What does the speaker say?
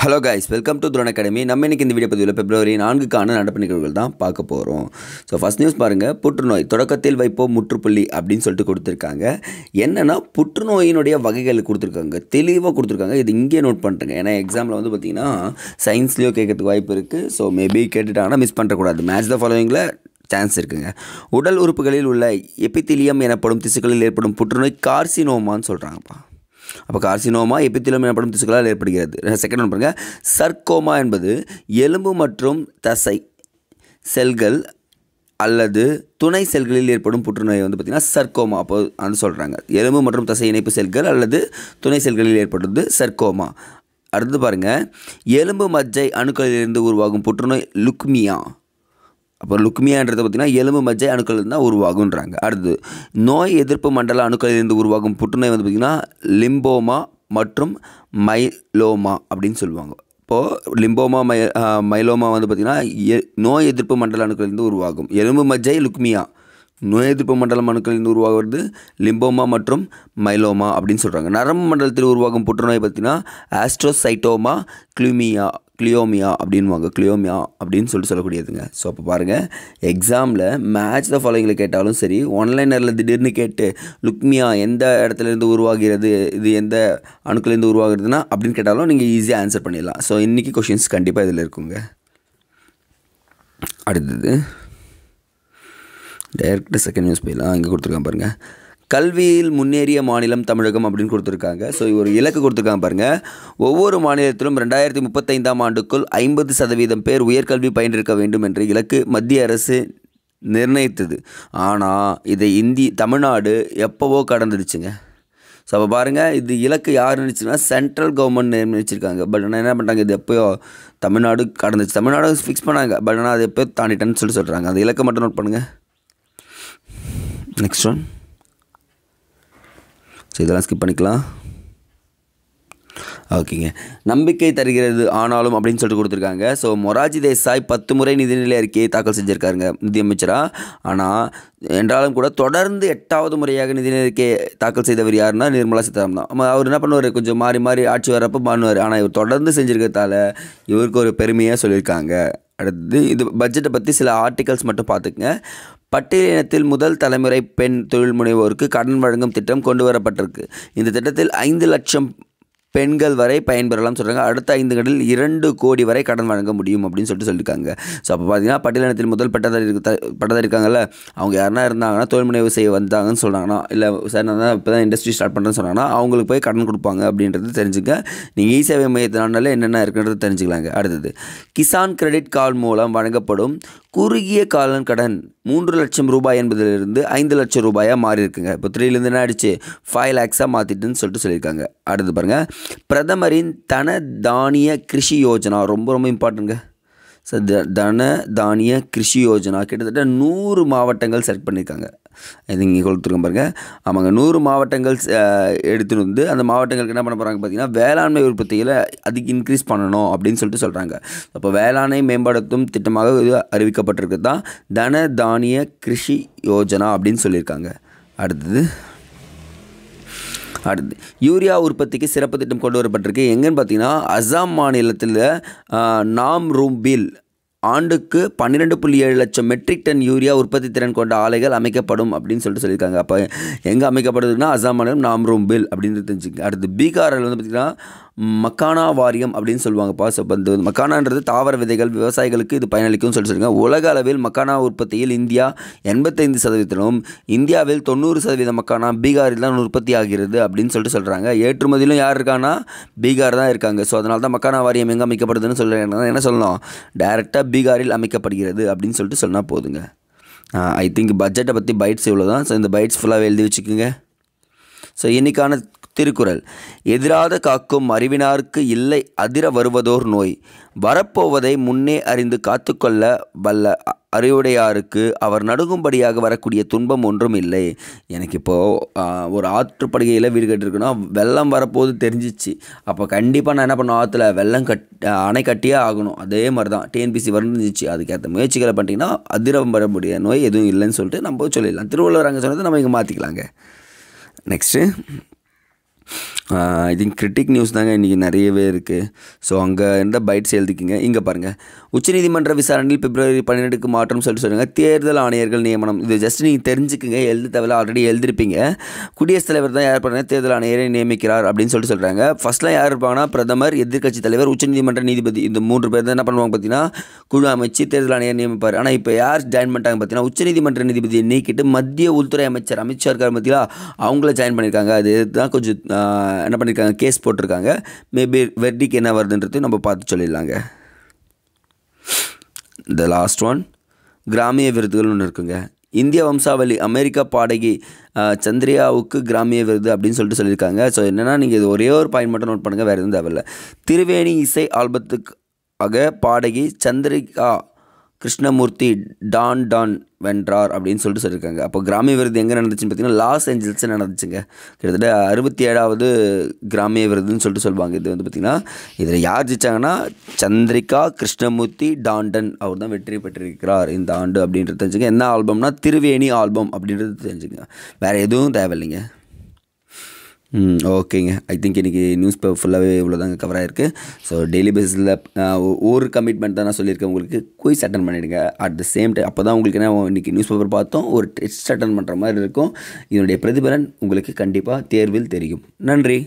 Hello guys, welcome to drone academy. நம்ம இன்றைக்கி இந்த வீடியோ பதிவில் பிப்ரவரி 4க்கான நடப்பு நிகழ்வுகள் தான் பார்க்க போகிறோம். ஸோ ஃபஸ்ட் நியூஸ் பாருங்கள். புற்றுநோய் தொடக்கத்தில் வைப்போம் முற்றுப்புள்ளி அப்படின்னு சொல்லிட்டு கொடுத்துருக்காங்க. என்னென்னா புற்றுநோயினுடைய வகைகள் கொடுத்துருக்காங்க, தெளிவாக கொடுத்துருக்காங்க. இது இங்கே நோட் பண்ணிட்டுருங்க. ஏன்னா எக்ஸாமில் வந்து பார்த்திங்கன்னா சயின்ஸ்லேயோ கேட்கறதுக்கு வாய்ப்பு இருக்குது. ஸோ மேபி கேட்டுட்டாங்கன்னா மிஸ் பண்ணுறக்கூடாது. மேட்ச் த ஃபாலோவிங்கில் சான்ஸ் இருக்குங்க. உடல் உறுப்புகளில் உள்ள எபித்திலியம் எனப்படும் திசுக்களில் ஏற்படும் புற்றுநோய் கார்சினோமான்னு சொல்கிறாங்கப்பா. அப்போ கார்சினோமா எபித்திலியம் எனப்படும் திசுக்களால் ஏற்படுகிறது. செகண்ட் ஒன்று பாருங்கள். சர்க்கோமா என்பது எலும்பு மற்றும் தசை செல்கள் அல்லது துணை செல்களில் ஏற்படும் புற்றுநோய் வந்து பார்த்திங்கன்னா சர்க்கோமா. அப்போ அது சொல்கிறாங்க, எலும்பு மற்றும் தசை இணைப்பு செல்கள் அல்லது துணை செல்களில் ஏற்படுறது சர்க்கோமா. அடுத்து பாருங்கள், எலும்பு மஜ்ஜை அணுக்களிலிருந்து உருவாகும் புற்றுநோய் லுக்மியா. அப்போ லுக்மியான்றது பார்த்திங்கன்னா எலும்பு மஜ்ஜை அணுக்கள் தான் உருவாகுன்றாங்க. அடுத்து நோய் எதிர்ப்பு மண்டல அணுக்களிலிருந்து உருவாகும் புற்றுநோய் வந்து பார்த்திங்கன்னா லிம்போமா மற்றும் மைலோமா அப்படின்னு சொல்லுவாங்க. இப்போது லிம்போமா மைலோமா வந்து பார்த்திங்கன்னா நோய் எதிர்ப்பு மண்டல அணுக்களிலிருந்து உருவாகும். எலும்பு மஜ்ஜை லுக்மியா, நோய் எதிர்ப்பு மண்டலம் அணுக்களிலிருந்து உருவாகிறது லிம்போமா மற்றும் மைலோமா அப்படின்னு சொல்கிறாங்க. நரம்பு மண்டலத்தில் உருவாகும் புற்றுநோய் பார்த்திங்கன்னா ஆஸ்ட்ரோசைட்டோமா கிளியோமியா அப்படின்வாங்க. கிளியோமியா அப்படின்னு சொல்லிட்டு சொல்லக்கூடியதுங்க. ஸோ அப்போ பாருங்கள், எக்ஸாமில் மேட்ச் த ஃபாலோவிங்கில் கேட்டாலும் சரி, ஒன்லைனரில் திடீர்னு கேட்டு லுக்மியா எந்த இடத்துலேருந்து உருவாகிறது, இது எந்த அணுக்களிலேருந்து உருவாகிறதுனா அப்படின்னு கேட்டாலும் நீங்கள் ஈஸியாக ஆன்சர் பண்ணிடலாம். ஸோ இன்றைக்கி கொஷின்ஸ் கண்டிப்பாக இதில் இருக்குங்க. அடுத்தது டைரக்ட் செகண்ட் நியூஸ் போயிடலாம். இங்கே கொடுத்துருக்காங்க பாருங்கள். கல்வியில் முன்னேறிய மாநிலம் தமிழகம் அப்படின்னு கொடுத்துருக்காங்க. ஸோ ஒரு இலக்கு கொடுத்துருக்காங்க பாருங்கள். ஒவ்வொரு மாநிலத்திலும் 2035ஆம் ஆண்டுக்குள் 50% பேர் உயர்கல்வி பயின்றிருக்க வேண்டும் என்ற இலக்கு மத்திய அரசு நிர்ணயித்தது. ஆனால் இதை தமிழ்நாடு எப்போவோ கடந்துடுச்சுங்க. ஸோ அப்போ பாருங்கள், இது இலக்கு யார் நினச்சுன்னா சென்ட்ரல் கவர்மெண்ட் நிர்ணயிச்சிருக்காங்க. பட் ஆனால் என்ன பண்ணுறாங்க, இது எப்போயோ தமிழ்நாடு கடந்துச்சு. தமிழ்நாடு ஃபிக்ஸ் பண்ணாங்க, பட் ஆனால் அது எப்போ தாண்டிட்டேன்னு சொல்கிறாங்க. அந்த இலக்கை மட்டும் நோட் பண்ணுங்கள். Next one. ஸோ இதெல்லாம் ஸ்கிப் பண்ணிக்கலாம். ஓகேங்க. நம்பிக்கை தருகிறது ஆனாலும் அப்படின்னு சொல்லிட்டு கொடுத்துருக்காங்க. ஸோ மொரார்ஜி தேசாய் 10 முறை நிதிநிலை அறிக்கையை தாக்கல் செஞ்சுருக்காருங்க நிதியமைச்சராக. ஆனால் என்றாலும் கூட தொடர்ந்து 8வது முறையாக நிதிநிலை அறிக்கையை தாக்கல் செய்தவர் யாருன்னா நிர்மலா சீதாராமன் தான். அவர் என்ன பண்ணுவார், கொஞ்சம் மாறி மாறி ஆட்சி வரப்போ பண்ணுவார். ஆனால் இவர் தொடர்ந்து செஞ்சுருக்கிறதால இவருக்கு ஒரு பெருமையாக சொல்லியிருக்காங்க. அடுத்தது இது பட்ஜெட்டை பற்றி சில ஆர்டிகல்ஸ் மட்டும் பார்த்துக்குங்க. பட்டியலினத்தில் முதல் தலைமுறை பெண் தொழில் முனைவோருக்கு கடன் வழங்கும் திட்டம் கொண்டு வரப்பட்டிருக்கு. இந்த திட்டத்தில் 5 லட்சம் பெண்கள் வரை பயன்பெறலாம் சொல்கிறாங்க. அடுத்த 5 ஆண்டுகளில் 2 கோடி வரை கடன் வழங்க முடியும் அப்படின்னு சொல்லியிருக்காங்க. ஸோ அப்போ பார்த்தீங்கன்னா பட்டியலினத்தில் முதல் பட்டதாரி இருக்காங்கல்ல, அவங்க யாருன்னா இருந்தாங்கன்னா தொழில் முனைவு செய்ய வந்தாங்கன்னு சொல்கிறாங்கன்னா, இல்லை சார் நான் தான் இப்போ தான் இண்டஸ்ட்ரி ஸ்டார்ட் பண்ணுறேன்னு சொன்னாங்கன்னா அவங்களுக்கு போய் கடன் கொடுப்பாங்க அப்படின்றது தெரிஞ்சுக்க. நீங்கள் இ சேவை மையத்தினால என்னென்ன இருக்குன்றது தெரிஞ்சுக்கலாங்க. அடுத்தது கிசான் கிரெடிட் கார்டு மூலம் வழங்கப்படும் குறுகிய கால கடன் 3 லட்சம் ரூபாய் என்பதிலிருந்து 5 லட்சம் ரூபாயாக மாறி இருக்குங்க. இப்போ 3லேருந்து என்ன ஆயிடுச்சு, 5 lakhs மாற்றிட்டுன்னு சொல்லிட்டு சொல்லியிருக்காங்க. அடுத்து பாருங்கள், பிரதமரின் தன தானிய கிருஷி யோஜனா ரொம்ப ரொம்ப இம்பார்ட்டன்ட்ங்க. ஸோ தன தானிய கிருஷி யோஜனா கிட்டத்தட்ட 100 மாவட்டங்கள் செலக்ட் பண்ணியிருக்காங்க. இது இங்கே கொடுத்துருக்கோம் பாருங்கள். ஆமாங்க, 100 மாவட்டங்கள் எடுத்துகிட்டு வந்து அந்த மாவட்டங்களுக்கு என்ன பண்ண போகிறாங்க பார்த்தீங்கன்னா வேளாண்மை உற்பத்தியில் அதுக்கு இன்க்ரீஸ் பண்ணணும் அப்படின்னு சொல்லிட்டு சொல்கிறாங்க. அப்போ வேளாண்மை மேம்படுத்தும் திட்டமாக இது அறிவிக்கப்பட்டிருக்கு தான் தன தானிய கிருஷி யோஜனா அப்படின்னு சொல்லியிருக்காங்க. அடுத்து யூரியா உற்பத்திக்கு சிறப்பு திட்டம் கொண்டு வரப்பட்டிருக்கு. எங்கன்னு பார்த்தீங்கன்னா அசாம் மாநிலத்தில் நாம்ரூம்பில் ஆண்டுக்கு 12.7 லட்சம் மெட்ரிக் டன் யூரியா உற்பத்தி திறன் கொண்ட ஆலைகள் அமைக்கப்படும் அப்படின்னு சொல்லியிருக்காங்க. அப்போ எங்கே அமைக்கப்படுதுன்னா அசாம் மாநிலம் நாம்ரூம்பில் அப்படின்னு தெரிஞ்சுங்க. அடுத்து பீகாரில் வந்து பார்த்திங்கன்னா மக்கானா வாரியம் அப்படின்னு சொல்லுவாங்கப்பா. ஸோ இப்போ இந்த மக்கானான்றது தாவர விதைகள் விவசாயிகளுக்கு இது பயனளிக்கும்னு சொல்லியிருக்காங்க. உலக அளவில் மக்கானா உற்பத்தியில் இந்தியா 85%, இந்தியாவில் 90% மக்கானா பீகாரில் தான் உற்பத்தி ஆகிறது அப்படின்னு சொல்கிறாங்க. ஏற்றுமதியிலும் யார் இருக்காங்கன்னா பீகார் தான் இருக்காங்க. ஸோ அதனால தான் மக்கானா வாரியம் எங்கே அமைக்கப்படுதுன்னு சொல்கிறாங்க. என்ன சொல்லணும், டைரெக்டாக பீகாரில் அமைக்கப்படுகிறது அப்படின்னு சொல்லிட்டு சொன்னால் போதுங்க. ஐ திங்க் பட்ஜெட்டை பற்றி பைட்ஸ் இவ்வளோ தான். ஸோ இந்த பைட்ஸ் ஃபுல்லாக எழுதி வச்சுக்கோங்க. ஸோ இன்றைக்கான திருக்குறள், எதிராத காக்கும் அறிவினாருக்கு இல்லை அதிர வருவதோர் நோய், வரப்போவதை முன்னே அறிந்து காத்துக்கொள்ள வல்ல அறிவுடையாருக்கு அவர் நடுங்கும்படியாக வரக்கூடிய துன்பம் ஒன்றும் இல்லை. எனக்கு இப்போது ஒரு ஆற்றுப்படுகையில் வீடு கட்டிருக்குன்னா வெள்ளம் வரப்போது தெரிஞ்சிச்சு. அப்போ கண்டிப்பாக நான் என்ன பண்ணணும், ஆற்றுல வெள்ளம் அணை கட்டியே ஆகணும். அதே மாதிரி தான் டிஎன்பிசி வந்துச்சு. அதுக்கேற்ற முயற்சிகளை பண்ணிட்டீங்கன்னா அதிரம் வரக்கூடிய நோய் எதுவும் இல்லைன்னு சொல்லிட்டு நம்ம சொல்லிடலாம். திருவள்ளுவர் அங்கே சொன்னதை நம்ம இங்கே மாற்றிக்கலாங்க. Next I think critic news தாங்க இன்றைக்கி நிறையவே இருக்குது. ஸோ அங்கே இருந்த பைட்ஸ் எழுதிக்கிங்க. இங்கே பாருங்கள், உச்சநீதிமன்ற விசாரணையில் பிப்ரவரி 12க்கு மாற்றம் சொல்லுங்கள். தேர்தல் ஆணையர்கள் நியமனம். இது ஜஸ்ட் நீங்கள் தெரிஞ்சுக்குங்க, எழுத தேவையில்ல, ஆல்ரெடி எழுதிருப்பீங்க. குடியரசுத் தலைவர் தான் யார் பண்ண தேர்தல் ஆணையரை நியமிக்கிறார் அப்படின்னு சொல்கிறாங்க. ஃபஸ்ட்லாம் யார் இருப்பாங்கன்னா பிரதமர், எதிர்க்கட்சி தலைவர், உச்சநீதிமன்ற நீதிபதி, இந்த 3 பேர் தான் என்ன பண்ணுவாங்க பார்த்தீங்கன்னா குழு அமைச்சு தேர்தல் ஆணையர் நியமிப்பார். ஆனால் இப்போ யார் ஜாயின் பண்ணிட்டாங்க பார்த்தீங்கன்னா உச்சநீதிமன்ற நீதிபதியை நீக்கிட்டு மத்திய உள்துறை அமைச்சர் அமித்ஷா இருக்கார் பார்த்தீங்களா, அவங்கள ஜாயின் பண்ணியிருக்காங்க. அது தான் கொஞ்சம் என்ன பண்ணியிருக்காங்க, கேஸ் போட்டிருக்காங்க. மேபி வெர்டிக் என்ன வருதுன்றது நம்ம பார்த்து சொல்லிடலாங்க. த லாஸ்ட் ஒன், கிராமிய விருதுகள் ஒன்று இருக்குங்க. இந்திய வம்சாவளி அமெரிக்கா பாடகி சந்திரியாவுக்கு கிராமிய விருது அப்படின்னு சொல்லியிருக்காங்க. ஸோ என்னென்னா நீங்கள் இது ஒரே ஒரு பாயிண்ட் மட்டும் நோட் பண்ணுங்கள், வேறு எதுவும் தேவையில்லை. திருவேணி இசை ஆல்பத்துக்காக பாடகி சந்திரிகா கிருஷ்ணமூர்த்தி டான் வென்றார் அப்படின்னு சொல்லியிருக்காங்க. அப்போ கிராமிய விருது எங்கே நடந்துச்சுன்னு பார்த்தீங்கன்னா லாஸ் ஏஞ்சல்ஸ் நடந்துச்சுங்க. கிட்டத்தட்ட 67வது கிராமிய விருதுன்னு சொல்லுவாங்க. இது வந்து பார்த்திங்கன்னா இதில் யார் ஜெயிச்சாங்கன்னா சந்திரிகா கிருஷ்ணமூர்த்தி டாண்டன் அவர் தான் வெற்றி பெற்றிருக்கிறார் இந்த ஆண்டு அப்படின்றது தெரிஞ்சுங்க. என்ன ஆல்பம்னா திருவேணி ஆல்பம் அப்படின்றது தெரிஞ்சுங்க, வேறு எதுவும் தேவையில்லைங்க. ஓகேங்க. ஐ திங்க் இன்றைக்கி நியூஸ் பேப்பர் ஃபுல்லாகவே இவ்வளோ தாங்க கவர் ஆகிருக்கு. ஸோ டெய்லி பேஸில் ஒரு கமிட்மெண்ட் தான் நான் சொல்லியிருக்கேன் உங்களுக்கு, குயிஸ் அட்டன் பண்ணிவிடுங்க. அட் த சேம் டைம் அப்போ தான் உங்களுக்கு என்ன இன்றைக்கி நியூஸ் பேப்பர் பார்த்தோம் ஒரு டெஸ்ட் அட்டன் பண்ணுற மாதிரி இருக்கும். இதனுடைய பிரதிபலன் உங்களுக்கு கண்டிப்பாக தேர்வில் தெரியும். நன்றி.